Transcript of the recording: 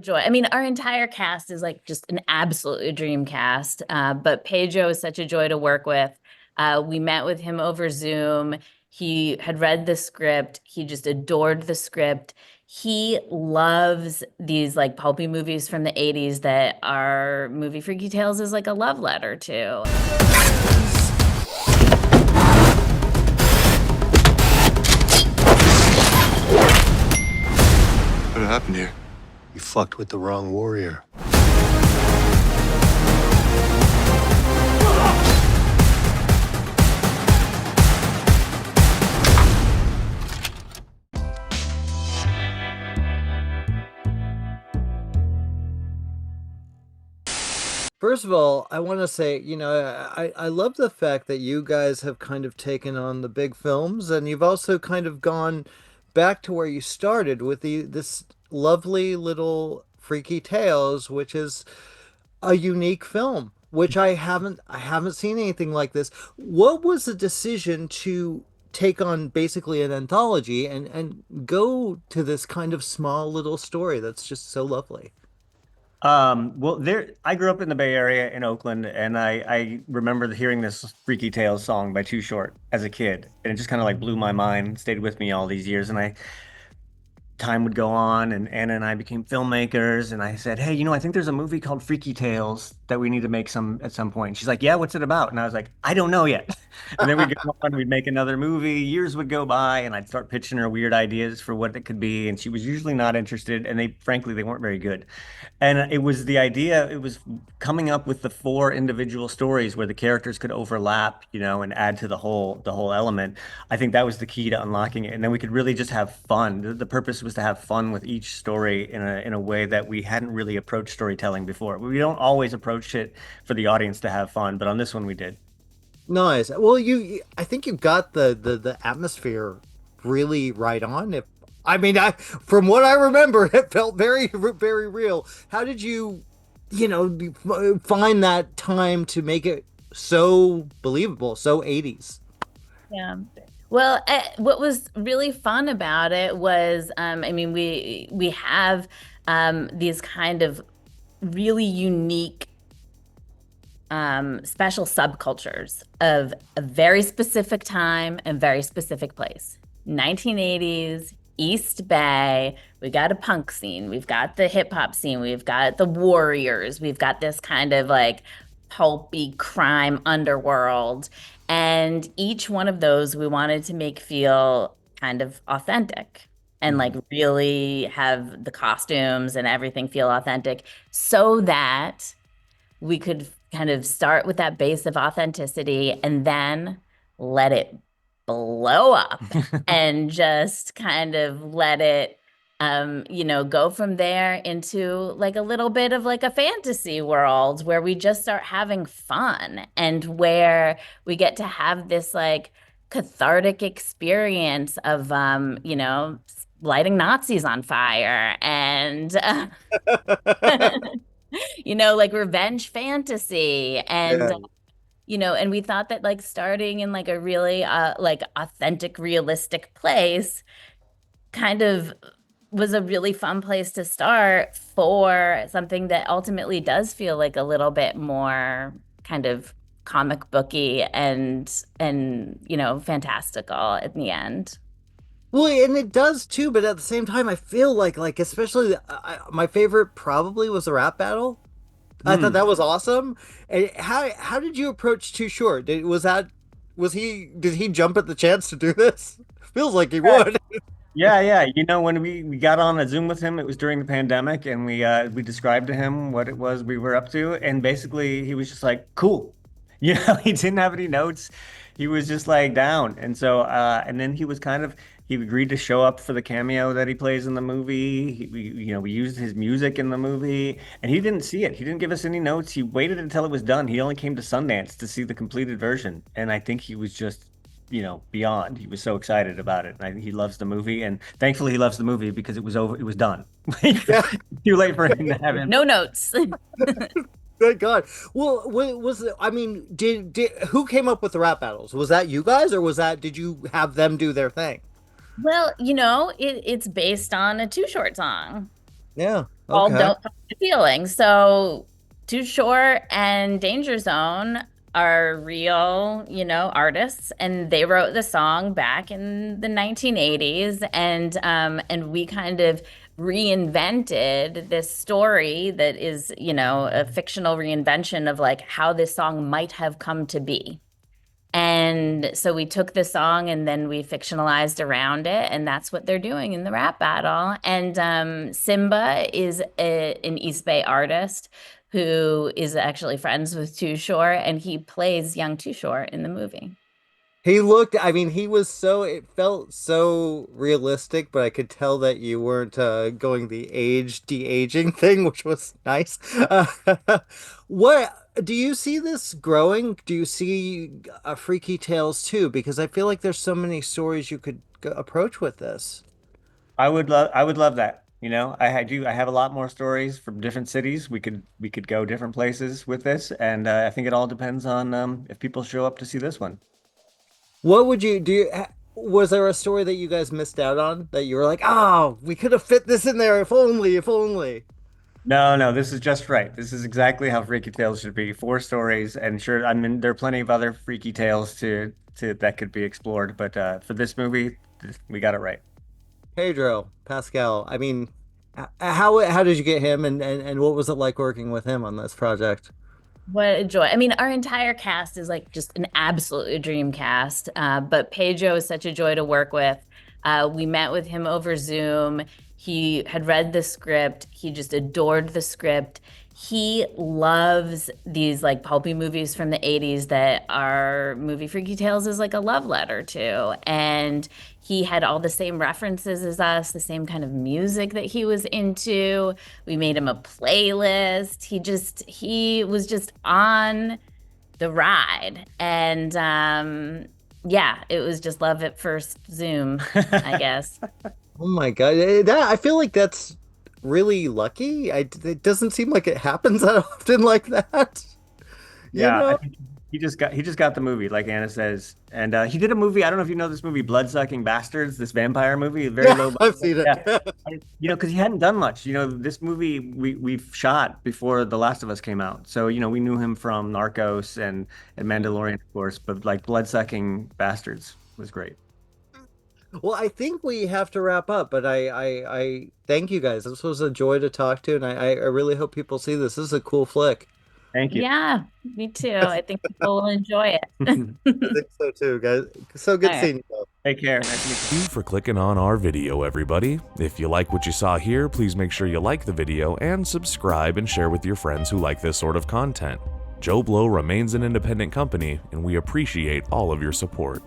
joy. I mean, our entire cast is like just an absolute dream cast. But Pedro is such a joy to work with. We met with him over Zoom. He had read the script. He just adored the script. He loves these like pulpy movies from the 80s that our movie Freaky Tales is like a love letter to. What happened here? You fucked with the wrong warrior. First of all, I want to say, I love the fact that you guys have kind of taken on the big films, and you've also kind of gone back to where you started with this lovely little Freaky Tales, which is a unique film, which I haven't seen anything like this. What was the decision to take on basically an anthology and go to this kind of small little story that's just so lovely? I grew up in the Bay Area in Oakland, and I remember hearing this Freaky Tales song by Too Short as a kid, and it just kind of like blew my mind, stayed with me all these years. And time would go on, and Anna and I became filmmakers, and I said, hey, I think there's a movie called Freaky Tales that we need to make some at some point. And she's like, yeah, what's it about? And I was like, I don't know yet. And then we'd go on, we'd make another movie, years would go by, and I'd start pitching her weird ideas for what it could be, and she was usually not interested, and frankly, they weren't very good. And it was coming up with the four individual stories where the characters could overlap, and add to the whole element. I think that was the key to unlocking it. And then we could really just have fun. The purpose was to have fun with each story in a way that we hadn't really approached storytelling before. We don't always approach it for the audience to have fun, but on this one we did. Nice. Well, I think you got the atmosphere really right on. From what I remember, it felt very, very real. How did you, find that time to make it so believable, so 80s? Yeah. Well, what was really fun about it was, we have these kind of really unique special subcultures of a very specific time and very specific place. 1980s, East Bay, we got a punk scene, we've got the hip hop scene, we've got the Warriors, we've got this kind of like pulpy crime underworld. And each one of those we wanted to make feel kind of authentic and like really have the costumes and everything feel authentic so that we could kind of start with that base of authenticity and then let it blow up and just kind of let it go from there into like a little bit of like a fantasy world where we just start having fun and where we get to have this like cathartic experience of lighting Nazis on fire and like revenge fantasy and Yeah. and we thought that like starting in like a really like authentic realistic place kind of was a really fun place to start for something that ultimately does feel like a little bit more kind of comic booky and fantastical in the end. Well, and it does too, but at the same time, I feel like especially my favorite probably was the rap battle. I thought that was awesome. And how did you approach Too Short? Did he jump at the chance to do this? Feels like he would. Yeah. When we got on a Zoom with him, it was during the pandemic, and we described to him what it was we were up to, and basically he was just like, "Cool." He didn't have any notes. He was just like down, and so and then he agreed to show up for the cameo that he plays in the movie. We used his music in the movie, and he didn't see it. He didn't give us any notes. He waited until it was done. He only came to Sundance to see the completed version, and I think he was just beyond. He was so excited about it. And I think he loves the movie, and thankfully he loves the movie because it was over. It was done. Too late for him to have him. No notes. Thank God. Well, did who came up with the rap battles? Was that you guys, or did you have them do their thing? Well, it's based on a Too Short song. Yeah. all Okay. don't talk to feelings. So Too Short and Danger Zone are real, artists, and they wrote the song back in the 1980s, and we kind of reinvented this story that is, a fictional reinvention of like how this song might have come to be. And so we took the song and then we fictionalized around it, and that's what they're doing in the rap battle. And Simba is an East Bay artist who is actually friends with Too Short, and he plays young Too Short in the movie. I mean, it felt so realistic, but I could tell that you weren't going the de-aging thing, which was nice. What do you see this growing? Do you see Freaky Tales too? Because I feel like there's so many stories you could approach with this. I would love that. I have a lot more stories from different cities. We could go different places with this, and I think it all depends on if people show up to see this one. What would you do? Was there a story that you guys missed out on that you were like, oh, we could have fit this in there if only, if only? No, no, this is just right. This is exactly how Freaky Tales should be. Four stories, and sure, I mean, there are plenty of other Freaky Tales to that could be explored, but for this movie, we got it right. Pedro Pascal. I mean, how did you get him, and what was it like working with him on this project? What a joy. I mean, our entire cast is like just an absolute dream cast. But Pedro is such a joy to work with. We met with him over Zoom. He had read the script. He just adored the script. He loves these like pulpy movies from the 80s that our movie Freaky Tales is like a love letter to. And he had all the same references as us, the same kind of music that he was into. We made him a playlist. He was just on the ride. And yeah, it was just love at first Zoom, I guess. Oh my God, I feel like that's really lucky. It doesn't seem like it happens that often like that. You Yeah, I know? think he just got the movie, like Anna says, and he did a movie. I don't know if you know this movie, Bloodsucking Bastards, this vampire movie, very Yeah, low I've budget. seen Yeah, it. because he hadn't done much. This movie we've shot before The Last of Us came out, so we knew him from Narcos and Mandalorian, of course, but like Bloodsucking Bastards was great. Well, I think we have to wrap up, but I thank you guys. This was a joy to talk to, and I really hope people see this. This is a cool flick. Thank you. Yeah, me too. I think people will enjoy it. I think so too, guys. So All good right. seeing you both. Take care. Nice to meet you. Thank you for clicking on our video, everybody. If you like what you saw here, please make sure you like the video and subscribe and share with your friends who like this sort of content. JoBlo remains an independent company, and we appreciate all of your support.